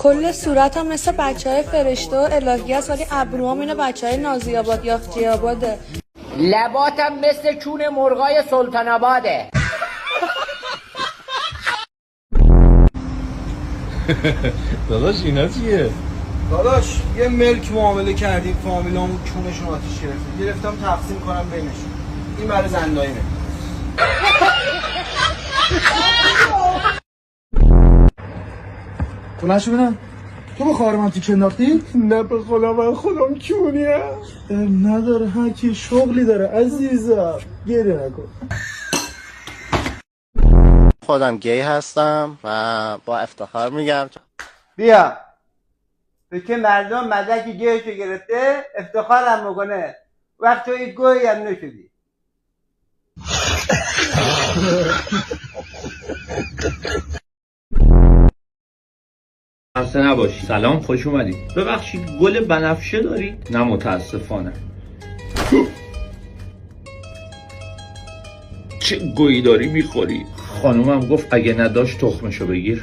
کل صورتم مثل بچهای فرشته و الهی است، ولی ابروام اینو بچهای نازی آباد یاخچی آباده. لباتم مثل چون مرغای سلطان آباده. داداش اینا چیه؟ داداش یه ملک معامله کردیم، فامیلامون کونشون آتیش گرفتم تقسیم کنم بینشون. این برای زنداییمه. کلاشو ببینم. تو به خواهر من تیکه انداختی؟ نه به خدا من خودم کونیه. نداره، هر کی شغلی داره عزیزم. گریه نکن. خودم گی هستم و با افتخار میگم بیا به که مردم مدرک گیشو گرفته افتخارم میکنه وقت توی گویی هم نشدی. خسته نباشی. سلام، خوش اومدید. ببخشید گل بنفشه دارید؟ نه متاسفانه. چه گویی داری میخوری؟ خانومم گفت اگه نداشت تخمشو بگیر.